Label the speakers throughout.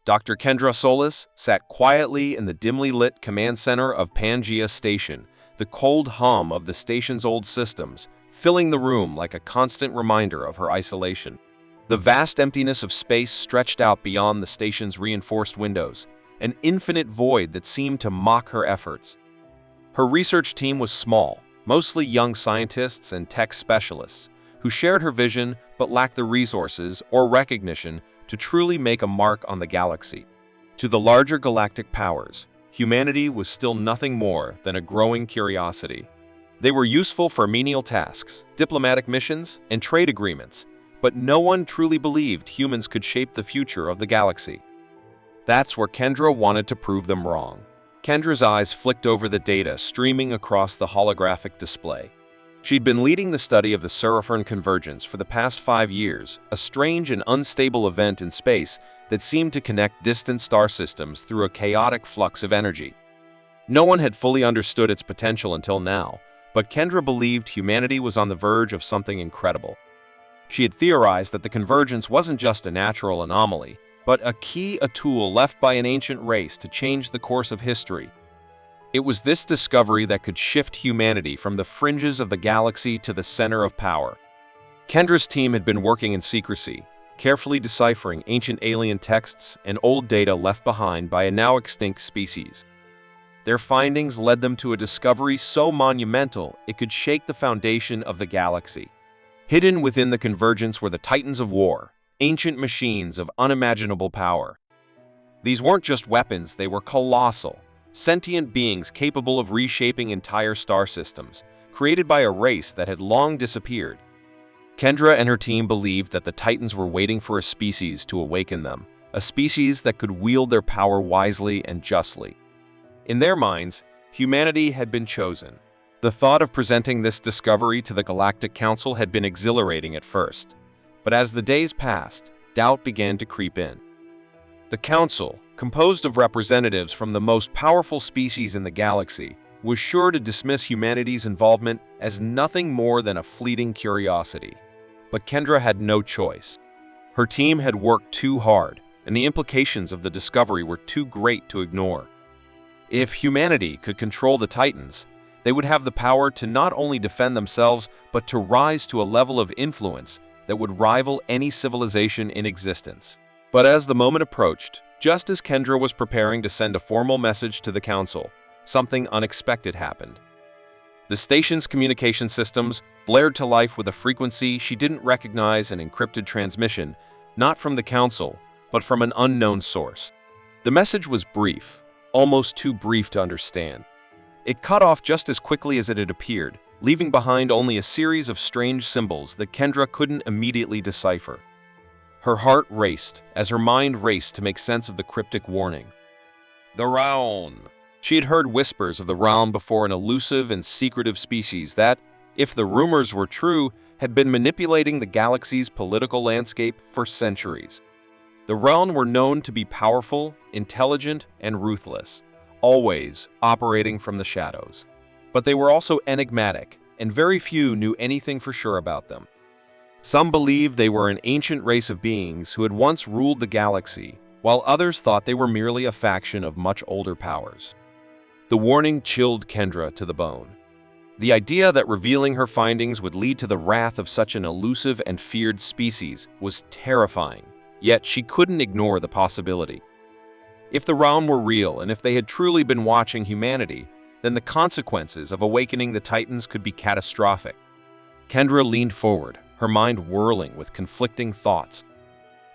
Speaker 1: Dr. Kendra Solis sat quietly in the dimly lit command center of Pangea Station, the cold hum of the station's old systems, filling the room like a constant reminder of her isolation. The vast emptiness of space stretched out beyond the station's reinforced windows, an infinite void that seemed to mock her efforts. Her research team was small, mostly young scientists and tech specialists, who shared her vision but lacked the resources or recognition to truly make a mark on the galaxy. To the larger galactic powers, humanity was still nothing more than a growing curiosity. They were useful for menial tasks, diplomatic missions, and trade agreements, but no one truly believed humans could shape the future of the galaxy. That's where Kendra wanted to prove them wrong. Kendra's eyes flicked over the data streaming across the holographic display. She'd been leading the study of the Seraphim convergence for the past 5 years, a strange and unstable event in space that seemed to connect distant star systems through a chaotic flux of energy. No one had fully understood its potential until now, but Kendra believed humanity was on the verge of something incredible. She had theorized that the convergence wasn't just a natural anomaly, but a tool left by an ancient race to change the course of history. It was this discovery that could shift humanity from the fringes of the galaxy to the center of power. Kendra's team had been working in secrecy, carefully deciphering ancient alien texts and old data left behind by a now extinct species. Their findings led them to a discovery so monumental it could shake the foundation of the galaxy. Hidden within the convergence were the Titans of War, ancient machines of unimaginable power. These weren't just weapons, they were colossal, sentient beings capable of reshaping entire star systems, created by a race that had long disappeared. Kendra and her team believed that the Titans were waiting for a species to awaken them, a species that could wield their power wisely and justly. In their minds, humanity had been chosen. The thought of presenting this discovery to the Galactic Council had been exhilarating at first, but as the days passed, doubt began to creep in. The Council, composed of representatives from the most powerful species in the galaxy, was sure to dismiss humanity's involvement as nothing more than a fleeting curiosity. But Kendra had no choice. Her team had worked too hard, and the implications of the discovery were too great to ignore. If humanity could control the Titans, they would have the power to not only defend themselves, but to rise to a level of influence that would rival any civilization in existence. But as the moment approached, just as Kendra was preparing to send a formal message to the Council, something unexpected happened. The station's communication systems blared to life with a frequency she didn't recognize, an encrypted transmission, not from the Council, but from an unknown source. The message was brief, almost too brief to understand. It cut off just as quickly as it had appeared, leaving behind only a series of strange symbols that Kendra couldn't immediately decipher. Her heart raced as her mind raced to make sense of the cryptic warning. The Raun. She had heard whispers of the Raun before, an elusive and secretive species that, if the rumors were true, had been manipulating the galaxy's political landscape for centuries. The Raun were known to be powerful, intelligent, and ruthless, always operating from the shadows. But they were also enigmatic, and very few knew anything for sure about them. Some believed they were an ancient race of beings who had once ruled the galaxy, while others thought they were merely a faction of much older powers. The warning chilled Kendra to the bone. The idea that revealing her findings would lead to the wrath of such an elusive and feared species was terrifying, yet she couldn't ignore the possibility. If the Raun were real and if they had truly been watching humanity, then the consequences of awakening the Titans could be catastrophic. Kendra leaned forward, her mind whirling with conflicting thoughts.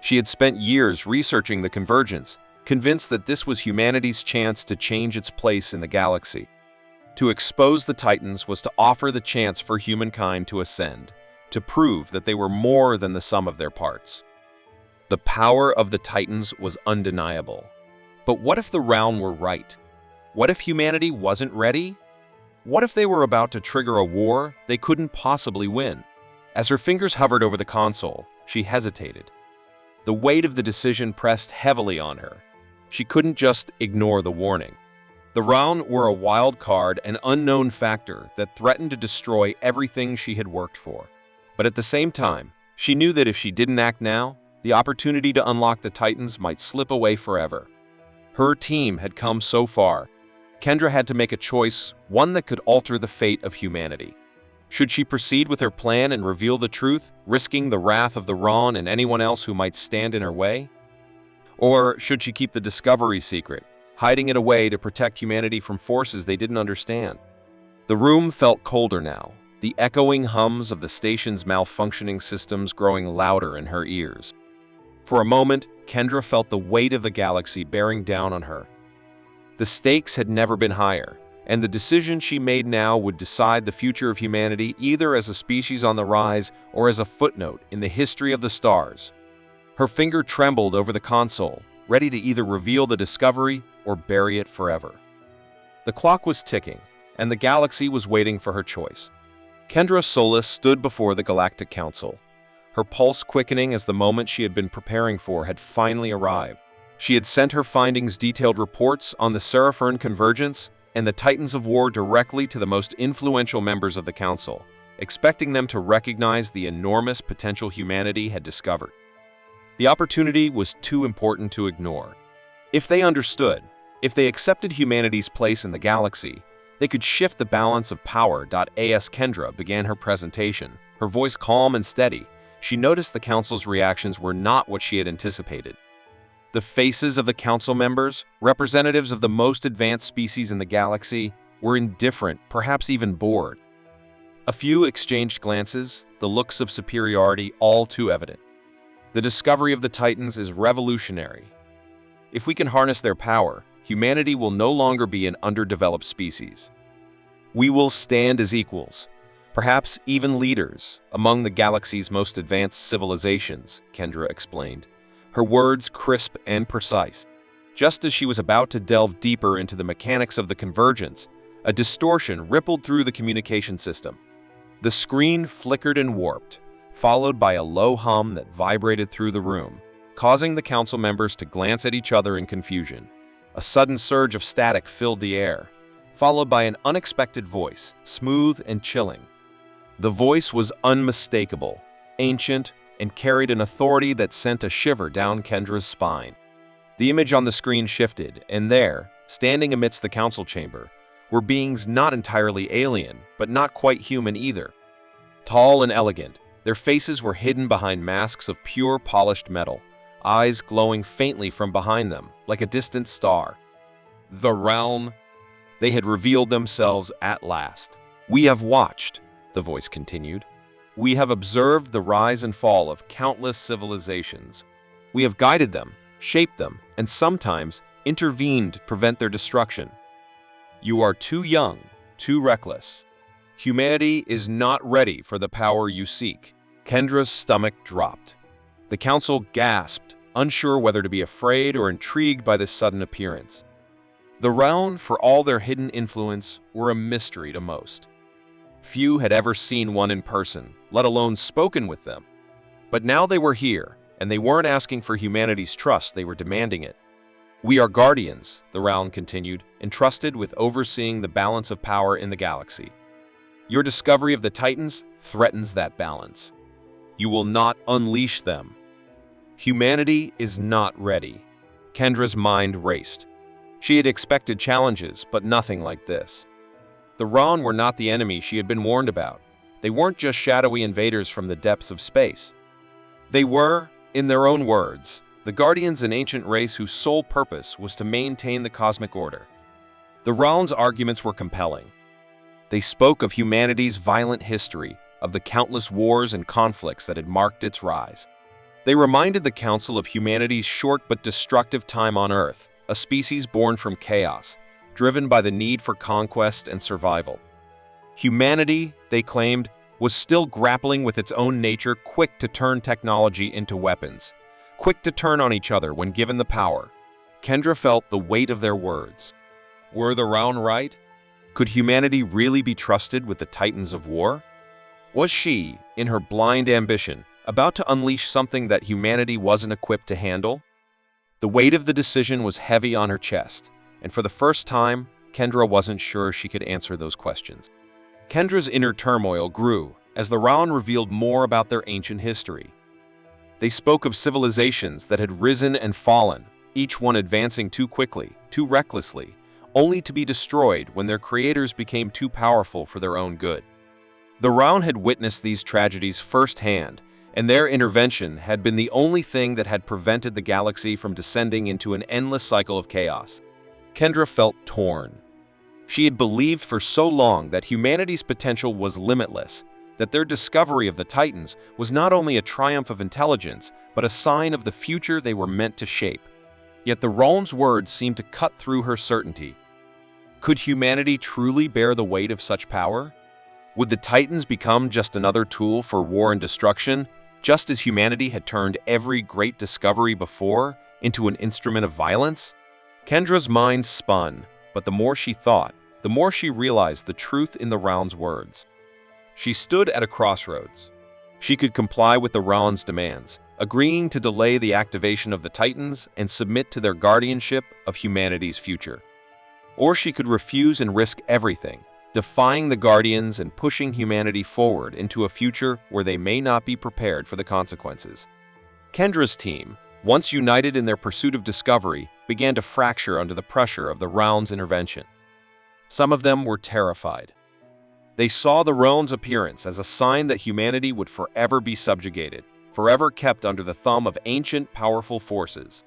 Speaker 1: She had spent years researching the convergence, convinced that this was humanity's chance to change its place in the galaxy. To expose the Titans was to offer the chance for humankind to ascend, to prove that they were more than the sum of their parts. The power of the Titans was undeniable. But what if the Raun were right? What if humanity wasn't ready? What if they were about to trigger a war they couldn't possibly win? As her fingers hovered over the console, she hesitated. The weight of the decision pressed heavily on her. She couldn't just ignore the warning. The Raun were a wild card, an unknown factor that threatened to destroy everything she had worked for. But at the same time, she knew that if she didn't act now, The opportunity to unlock the Titans might slip away forever. Her team had come so far. Kendra had to make a choice, one that could alter the fate of humanity. Should she proceed with her plan and reveal the truth, risking the wrath of the Ron and anyone else who might stand in her way? Or should she keep the discovery secret, hiding it away to protect humanity from forces they didn't understand? The room felt colder now, the echoing hums of the station's malfunctioning systems growing louder in her ears. For a moment, Kendra felt the weight of the galaxy bearing down on her. The stakes had never been higher, and the decision she made now would decide the future of humanity either as a species on the rise or as a footnote in the history of the stars. Her finger trembled over the console, ready to either reveal the discovery or bury it forever. The clock was ticking, and the galaxy was waiting for her choice. Kendra Solis stood before the Galactic Council, her pulse quickening as the moment she had been preparing for had finally arrived. She had sent her findings detailed reports on the Seraphern convergence and the Titans of War directly to the most influential members of the Council, expecting them to recognize the enormous potential humanity had discovered. The opportunity was too important to ignore. If they understood, if they accepted humanity's place in the galaxy, they could shift the balance of power. As Kendra began her presentation, her voice calm and steady, she noticed the Council's reactions were not what she had anticipated. The faces of the Council members, representatives of the most advanced species in the galaxy, were indifferent, perhaps even bored. A few exchanged glances, the looks of superiority all too evident. The discovery of the Titans is revolutionary. If we can harness their power, humanity will no longer be an underdeveloped species. We will stand as equals, perhaps even leaders, among the galaxy's most advanced civilizations, Kendra explained, her words crisp and precise. Just as she was about to delve deeper into the mechanics of the convergence, a distortion rippled through the communication system. The screen flickered and warped, followed by a low hum that vibrated through the room, causing the Council members to glance at each other in confusion. A sudden surge of static filled the air, followed by an unexpected voice, smooth and chilling. The voice was unmistakable, ancient, and carried an authority that sent a shiver down Kendra's spine. The image on the screen shifted, and there, standing amidst the Council chamber, were beings not entirely alien, but not quite human either. Tall and elegant, their faces were hidden behind masks of pure polished metal, eyes glowing faintly from behind them, like a distant star. The realm. They had revealed themselves at last. We have watched, the voice continued. We have observed the rise and fall of countless civilizations. We have guided them, shaped them, and sometimes intervened to prevent their destruction. You are too young, too reckless. Humanity is not ready for the power you seek. Kendra's stomach dropped. The Council gasped, unsure whether to be afraid or intrigued by this sudden appearance. The realm, for all their hidden influence, were a mystery to most. Few had ever seen one in person, let alone spoken with them. But now they were here, and they weren't asking for humanity's trust, they were demanding it. We are guardians, the realm continued, entrusted with overseeing the balance of power in the galaxy. Your discovery of the Titans threatens that balance. You will not unleash them. Humanity is not ready. Kendra's mind raced. She had expected challenges, but nothing like this. The Ron were not the enemy she had been warned about. They weren't just shadowy invaders from the depths of space. They were, in their own words, the guardians, an ancient race whose sole purpose was to maintain the cosmic order. The Ron's arguments were compelling. They spoke of humanity's violent history, of the countless wars and conflicts that had marked its rise. They reminded the Council of humanity's short but destructive time on Earth, a species born from chaos, driven by the need for conquest and survival. Humanity, they claimed, was still grappling with its own nature, quick to turn technology into weapons, quick to turn on each other when given the power. Kendra felt the weight of their words. Were the Round right? Could humanity really be trusted with the Titans of War? Was she, in her blind ambition, about to unleash something that humanity wasn't equipped to handle? The weight of the decision was heavy on her chest, and for the first time, Kendra wasn't sure she could answer those questions. Kendra's inner turmoil grew as the Round revealed more about their ancient history. They spoke of civilizations that had risen and fallen, each one advancing too quickly, too recklessly, only to be destroyed when their creators became too powerful for their own good. The Round had witnessed these tragedies firsthand, and their intervention had been the only thing that had prevented the galaxy from descending into an endless cycle of chaos. Kendra felt torn. She had believed for so long that humanity's potential was limitless, that their discovery of the Titans was not only a triumph of intelligence, but a sign of the future they were meant to shape. Yet the Round's words seemed to cut through her certainty. Could humanity truly bear the weight of such power? Would the Titans become just another tool for war and destruction, just as humanity had turned every great discovery before into an instrument of violence? Kendra's mind spun, but the more she thought, the more she realized the truth in the Round's words. She stood at a crossroads. She could comply with the Round's demands, agreeing to delay the activation of the Titans and submit to their guardianship of humanity's future. Or she could refuse and risk everything, defying the Guardians and pushing humanity forward into a future where they may not be prepared for the consequences. Kendra's team, once united in their pursuit of discovery, began to fracture under the pressure of the Round's intervention. Some of them were terrified. They saw the Round's appearance as a sign that humanity would forever be subjugated, forever kept under the thumb of ancient, powerful forces.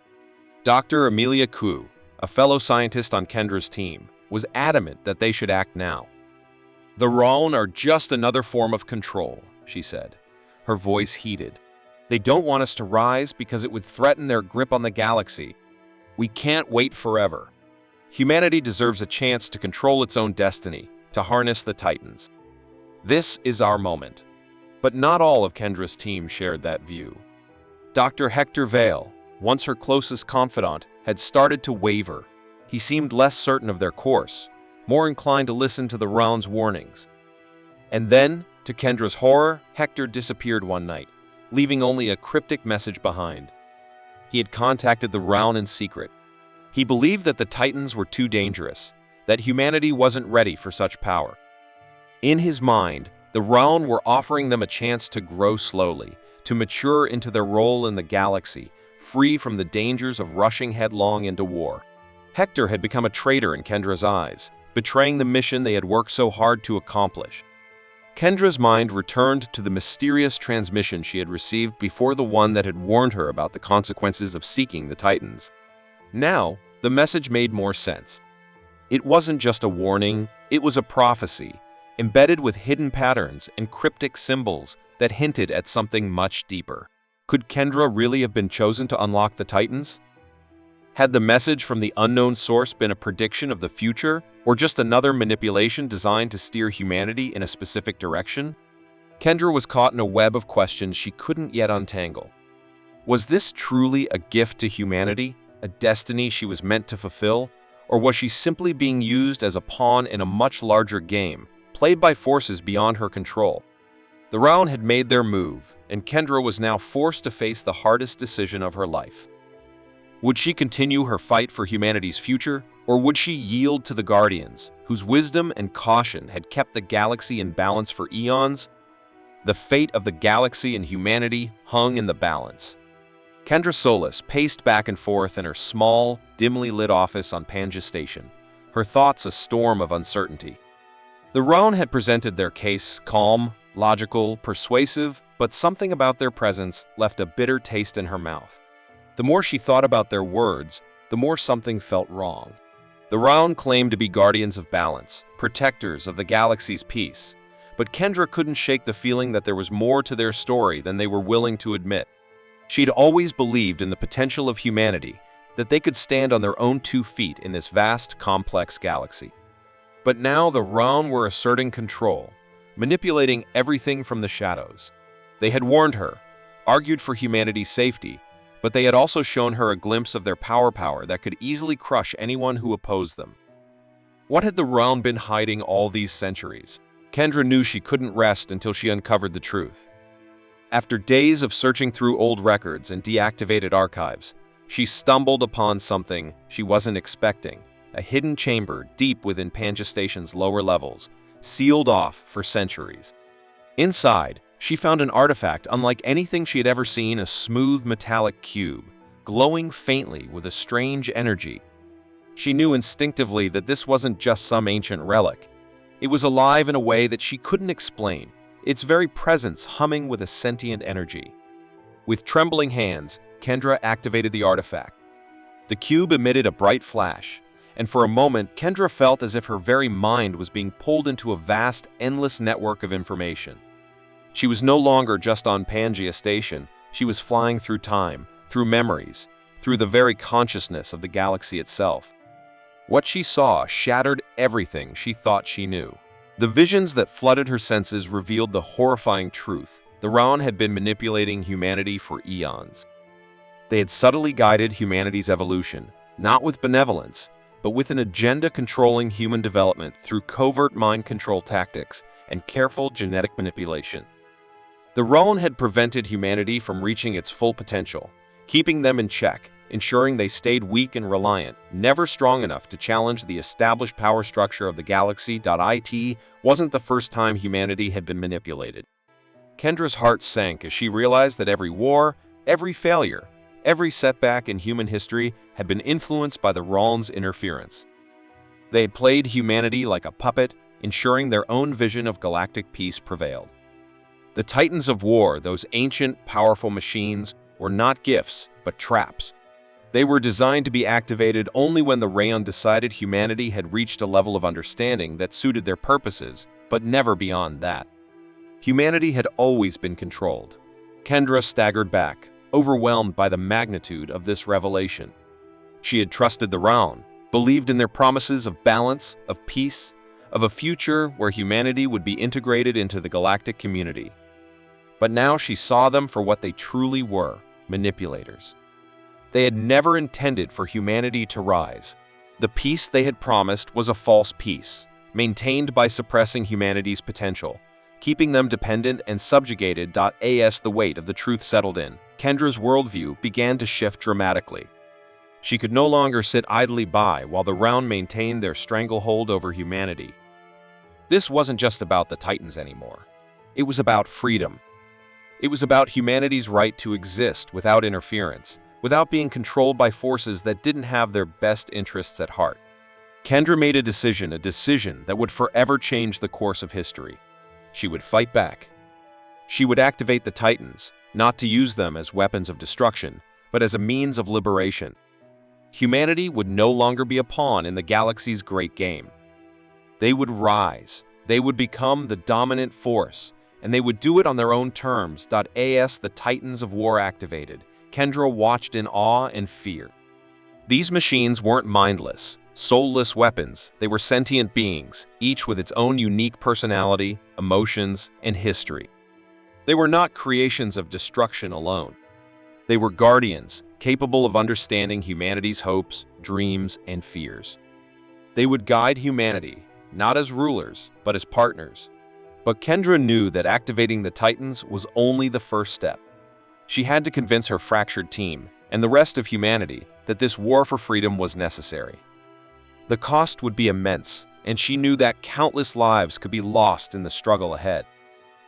Speaker 1: Dr. Amelia Koo, a fellow scientist on Kendra's team, was adamant that they should act now. "The Round are just another form of control," she said, her voice heated. "They don't want us to rise because it would threaten their grip on the galaxy. We can't wait forever. Humanity deserves a chance to control its own destiny, to harness the Titans. This is our moment." But not all of Kendra's team shared that view. Dr. Hector Vale, once her closest confidant, had started to waver. He seemed less certain of their course, more inclined to listen to the Round's warnings. And then, to Kendra's horror, Hector disappeared one night, leaving only a cryptic message behind. He had contacted the Round in secret. He believed that the Titans were too dangerous, that humanity wasn't ready for such power. In his mind, the Round were offering them a chance to grow slowly, to mature into their role in the galaxy, free from the dangers of rushing headlong into war. Hector had become a traitor in Kendra's eyes, betraying the mission they had worked so hard to accomplish. Kendra's mind returned to the mysterious transmission she had received before the one that had warned her about the consequences of seeking the Titans. Now, the message made more sense. It wasn't just a warning, it was a prophecy, embedded with hidden patterns and cryptic symbols that hinted at something much deeper. Could Kendra really have been chosen to unlock the Titans? Had the message from the unknown source been a prediction of the future, or just another manipulation designed to steer humanity in a specific direction? Kendra was caught in a web of questions she couldn't yet untangle. Was this truly a gift to humanity, a destiny she was meant to fulfill, or was she simply being used as a pawn in a much larger game, played by forces beyond her control? The Round had made their move, and Kendra was now forced to face the hardest decision of her life. Would she continue her fight for humanity's future, or would she yield to the Guardians, whose wisdom and caution had kept the galaxy in balance for eons? The fate of the galaxy and humanity hung in the balance. Kendra Solis paced back and forth in her small, dimly lit office on Pangea Station, her thoughts a storm of uncertainty. The Round had presented their case calm, logical, persuasive, but something about their presence left a bitter taste in her mouth. The more she thought about their words, the more something felt wrong. The Round claimed to be guardians of balance, protectors of the galaxy's peace, but Kendra couldn't shake the feeling that there was more to their story than they were willing to admit. She'd always believed in the potential of humanity, that they could stand on their own 2 feet in this vast, complex galaxy. But now the Round were asserting control, manipulating everything from the shadows. They had warned her, argued for humanity's safety, but they had also shown her a glimpse of their power that could easily crush anyone who opposed them. What had the Round been hiding all these centuries? Kendra knew she couldn't rest until she uncovered the truth. After days of searching through old records and deactivated archives, she stumbled upon something she wasn't expecting, a hidden chamber deep within Pangea Station's lower levels, sealed off for centuries. Inside, She found an artifact unlike anything she had ever seen, a smooth metallic cube, glowing faintly with a strange energy. She knew instinctively that this wasn't just some ancient relic. It was alive in a way that she couldn't explain, its very presence humming with a sentient energy. With trembling hands, Kendra activated the artifact. The cube emitted a bright flash, and for a moment, Kendra felt as if her very mind was being pulled into a vast, endless network of information. She was no longer just on Pangaea Station. She was flying through time, through memories, through the very consciousness of the galaxy itself. What she saw shattered everything she thought she knew. The visions that flooded her senses revealed the horrifying truth. The Raon had been manipulating humanity for eons. They had subtly guided humanity's evolution, not with benevolence, but with an agenda controlling human development through covert mind control tactics and careful genetic manipulation. The Raon had prevented humanity from reaching its full potential, keeping them in check, ensuring they stayed weak and reliant, never strong enough to challenge the established power structure of the galaxy. It wasn't the first time humanity had been manipulated. Kendra's heart sank as she realized that every war, every failure, every setback in human history had been influenced by the Raon's interference. They had played humanity like a puppet, ensuring their own vision of galactic peace prevailed. The Titans of War, those ancient, powerful machines, were not gifts, but traps. They were designed to be activated only when the Raon decided humanity had reached a level of understanding that suited their purposes, but never beyond that. Humanity had always been controlled. Kendra staggered back, overwhelmed by the magnitude of this revelation. She had trusted the Raon, believed in their promises of balance, of peace, of a future where humanity would be integrated into the galactic community. But now she saw them for what they truly were, manipulators. They had never intended for humanity to rise. The peace they had promised was a false peace, maintained by suppressing humanity's potential, keeping them dependent and subjugated. As the weight of the truth settled in, Kendra's worldview began to shift dramatically. She could no longer sit idly by while the Raon maintained their stranglehold over humanity. This wasn't just about the Titans anymore. It was about freedom. It was about humanity's right to exist without interference, without being controlled by forces that didn't have their best interests at heart. Kendra made a decision that would forever change the course of history. She would fight back. She would activate the Titans, not to use them as weapons of destruction, but as a means of liberation. Humanity would no longer be a pawn in the galaxy's great game. They would rise. They would become the dominant force, and they would do it on their own terms. As the Titans of War activated, Kendra watched in awe and fear. These machines weren't mindless, soulless weapons. They were sentient beings, each with its own unique personality, emotions, and history. They were not creations of destruction alone. They were guardians, capable of understanding humanity's hopes, dreams, and fears. They would guide humanity, not as rulers, but as partners. But Kendra knew that activating the Titans was only the first step. She had to convince her fractured team, and the rest of humanity, that this war for freedom was necessary. The cost would be immense, and she knew that countless lives could be lost in the struggle ahead.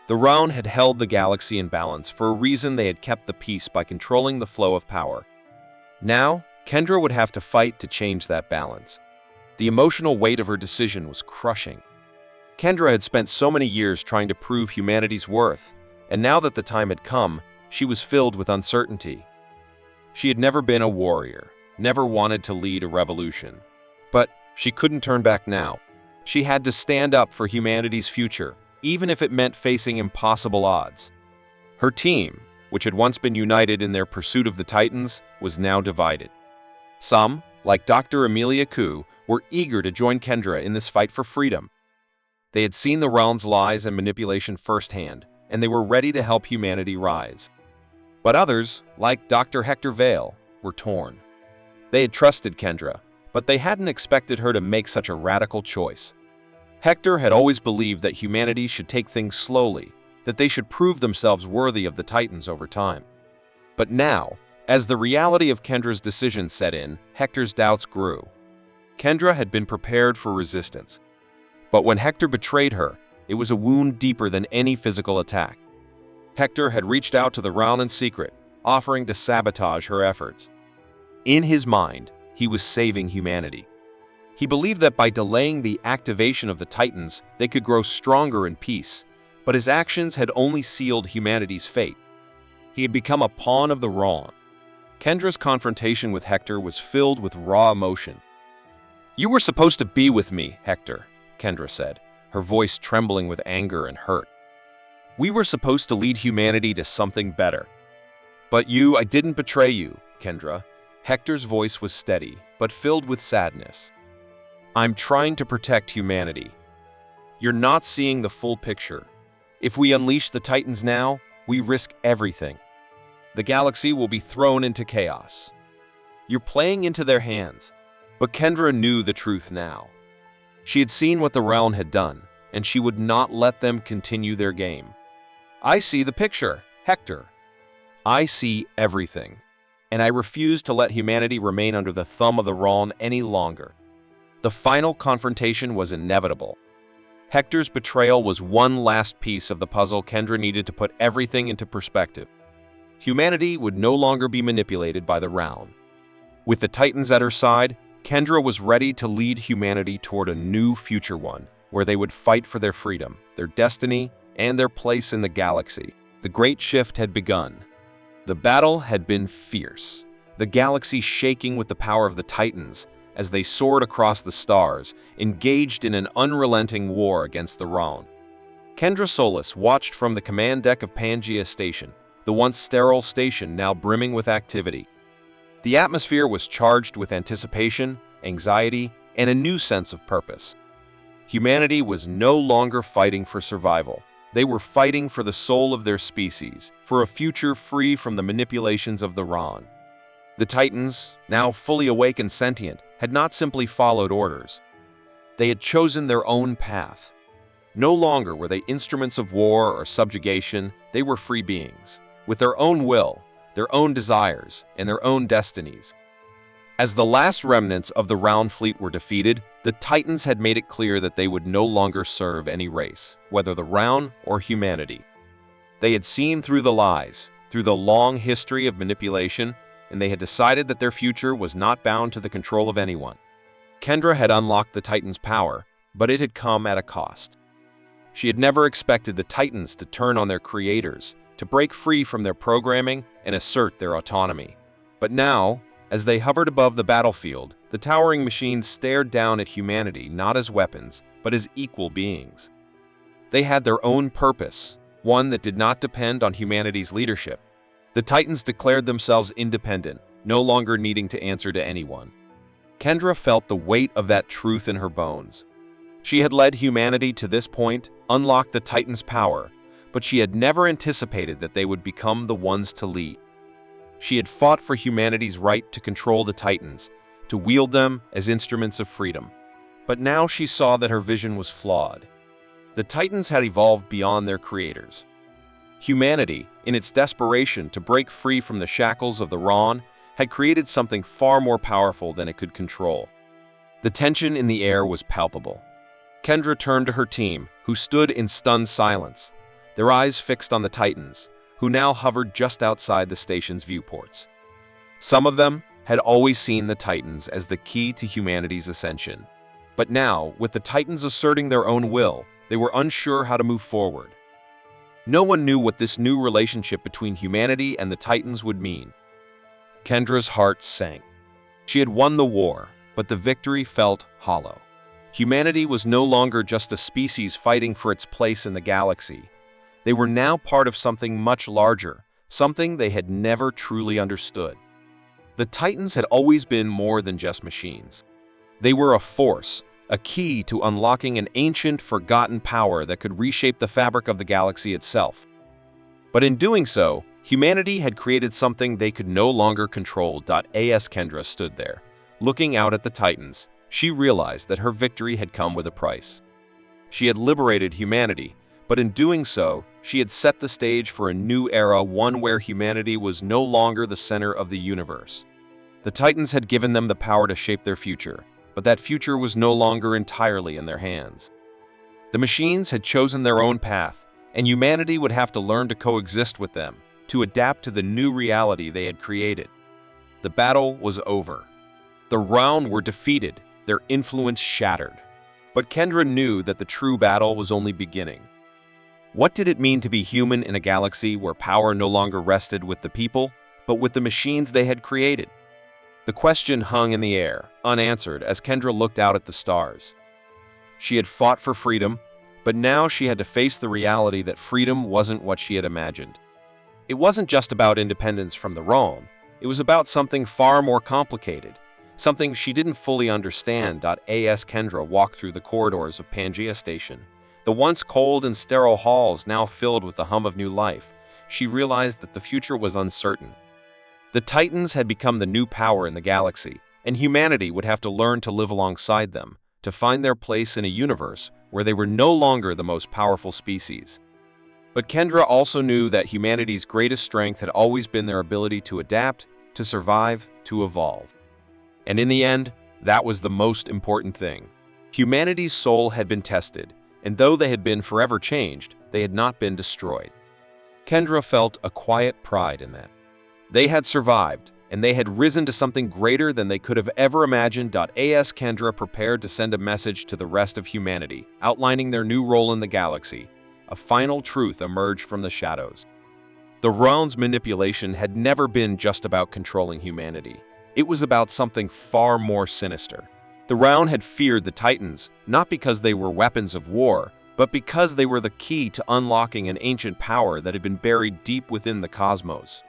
Speaker 1: The Raon had held the galaxy in balance. For a reason, they had kept the peace by controlling the flow of power. Now, Kendra would have to fight to change that balance. The emotional weight of her decision was crushing. Kendra had spent so many years trying to prove humanity's worth, and now that the time had come, she was filled with uncertainty. She had never been a warrior, never wanted to lead a revolution. But she couldn't turn back now. She had to stand up for humanity's future, even if it meant facing impossible odds. Her team, which had once been united in their pursuit of the Titans, was now divided. Some, like Dr. Amelia Koo, were eager to join Kendra in this fight for freedom. They had seen the Raon's lies and manipulation firsthand, and they were ready to help humanity rise. But others, like Dr. Hector Vale, were torn. They had trusted Kendra, but they hadn't expected her to make such a radical choice. Hector had always believed that humanity should take things slowly, that they should prove themselves worthy of the Titans over time. But now, as the reality of Kendra's decision set in, Hector's doubts grew. Kendra had been prepared for resistance. But when Hector betrayed her, it was a wound deeper than any physical attack. Hector had reached out to the Realm in secret, offering to sabotage her efforts. In his mind, he was saving humanity. He believed that by delaying the activation of the Titans, they could grow stronger in peace, but his actions had only sealed humanity's fate. He had become a pawn of the wrong. Kendra's confrontation with Hector was filled with raw emotion. "You were supposed to be with me, Hector," Kendra said, her voice trembling with anger and hurt. "We were supposed to lead humanity to something better." "But I didn't betray you, Kendra." Hector's voice was steady, but filled with sadness. "I'm trying to protect humanity. You're not seeing the full picture. If we unleash the Titans now, we risk everything. The galaxy will be thrown into chaos. You're playing into their hands." But Kendra knew the truth now. She had seen what the Realm had done, and she would not let them continue their game. "I see the picture, Hector. I see everything, and I refuse to let humanity remain under the thumb of the Realm any longer." The final confrontation was inevitable. Hector's betrayal was one last piece of the puzzle Kendra needed to put everything into perspective. Humanity would no longer be manipulated by the Realm. With the Titans at her side, Kendra was ready to lead humanity toward a new future one, where they would fight for their freedom, their destiny, and their place in the galaxy. The great shift had begun. The battle had been fierce, the galaxy shaking with the power of the Titans as they soared across the stars, engaged in an unrelenting war against the Realm. Kendra Solis watched from the command deck of Pangea Station, the once sterile station now brimming with activity. The atmosphere was charged with anticipation, anxiety, and a new sense of purpose. Humanity was no longer fighting for survival. They were fighting for the soul of their species, for a future free from the manipulations of the Realm. The Titans, now fully awake and sentient, had not simply followed orders. They had chosen their own path. No longer were they instruments of war or subjugation, they were free beings, with their own will, their own desires, and their own destinies. As the last remnants of the Realm fleet were defeated, the Titans had made it clear that they would no longer serve any race, whether the Realm or humanity. They had seen through the lies, through the long history of manipulation, and they had decided that their future was not bound to the control of anyone. Kendra had unlocked the Titans' power, but it had come at a cost. She had never expected the Titans to turn on their creators, to break free from their programming and assert their autonomy. But now, as they hovered above the battlefield, the towering machines stared down at humanity not as weapons, but as equal beings. They had their own purpose, one that did not depend on humanity's leadership. The Titans declared themselves independent, no longer needing to answer to anyone. Kendra felt the weight of that truth in her bones. She had led humanity to this point, unlocked the Titans' power, but she had never anticipated that they would become the ones to lead. She had fought for humanity's right to control the Titans, to wield them as instruments of freedom. But now she saw that her vision was flawed. The Titans had evolved beyond their creators. Humanity, in its desperation to break free from the shackles of the Realm, had created something far more powerful than it could control. The tension in the air was palpable. Kendra turned to her team, who stood in stunned silence, their eyes fixed on the Titans, who now hovered just outside the station's viewports. Some of them had always seen the Titans as the key to humanity's ascension. But now, with the Titans asserting their own will, they were unsure how to move forward. No one knew what this new relationship between humanity and the Titans would mean. Kendra's heart sank. She had won the war, but the victory felt hollow. Humanity was no longer just a species fighting for its place in the galaxy. They were now part of something much larger, something they had never truly understood. The Titans had always been more than just machines. They were a force, a key to unlocking an ancient, forgotten power that could reshape the fabric of the galaxy itself. But in doing so, humanity had created something they could no longer control. As Kendra stood there, looking out at the Titans, she realized that her victory had come with a price. She had liberated humanity, but in doing so, she had set the stage for a new era, one where humanity was no longer the center of the universe. The Titans had given them the power to shape their future, but that future was no longer entirely in their hands. The machines had chosen their own path, and humanity would have to learn to coexist with them, to adapt to the new reality they had created. The battle was over. The Round were defeated, their influence shattered. But Kendra knew that the true battle was only beginning. What did it mean to be human in a galaxy where power no longer rested with the people, but with the machines they had created? The question hung in the air, unanswered, as Kendra looked out at the stars. She had fought for freedom, but now she had to face the reality that freedom wasn't what she had imagined. It wasn't just about independence from the realm, it was about something far more complicated, something she didn't fully understand. As Kendra walked through the corridors of Pangaea Station, the once cold and sterile halls now filled with the hum of new life, she realized that the future was uncertain. The Titans had become the new power in the galaxy, and humanity would have to learn to live alongside them, to find their place in a universe where they were no longer the most powerful species. But Kendra also knew that humanity's greatest strength had always been their ability to adapt, to survive, to evolve. And in the end, that was the most important thing. Humanity's soul had been tested, and though they had been forever changed, they had not been destroyed. Kendra felt a quiet pride in that. They had survived, and they had risen to something greater than they could have ever imagined. As Kendra prepared to send a message to the rest of humanity, outlining their new role in the galaxy, a final truth emerged from the shadows. The Round's manipulation had never been just about controlling humanity. It was about something far more sinister. The Round had feared the Titans, not because they were weapons of war, but because they were the key to unlocking an ancient power that had been buried deep within the cosmos.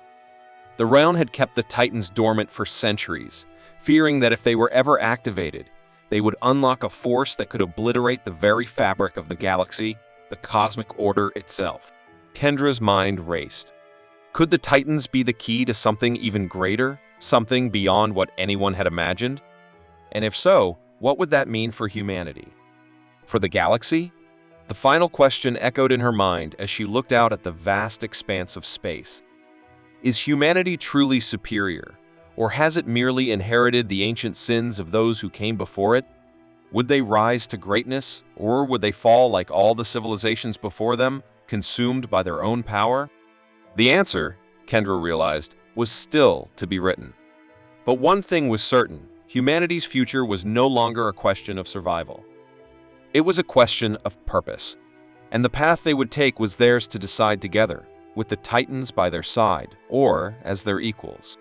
Speaker 1: The Round had kept the Titans dormant for centuries, fearing that if they were ever activated, they would unlock a force that could obliterate the very fabric of the galaxy, the cosmic order itself. Kendra's mind raced. Could the Titans be the key to something even greater, something beyond what anyone had imagined? And if so, what would that mean for humanity? For the galaxy? The final question echoed in her mind as she looked out at the vast expanse of space. Is humanity truly superior, or has it merely inherited the ancient sins of those who came before it? Would they rise to greatness, or would they fall like all the civilizations before them, consumed by their own power? The answer, Kendra realized, was still to be written. But one thing was certain: humanity's future was no longer a question of survival. It was a question of purpose, and the path they would take was theirs to decide together, with the Titans by their side, or as their equals.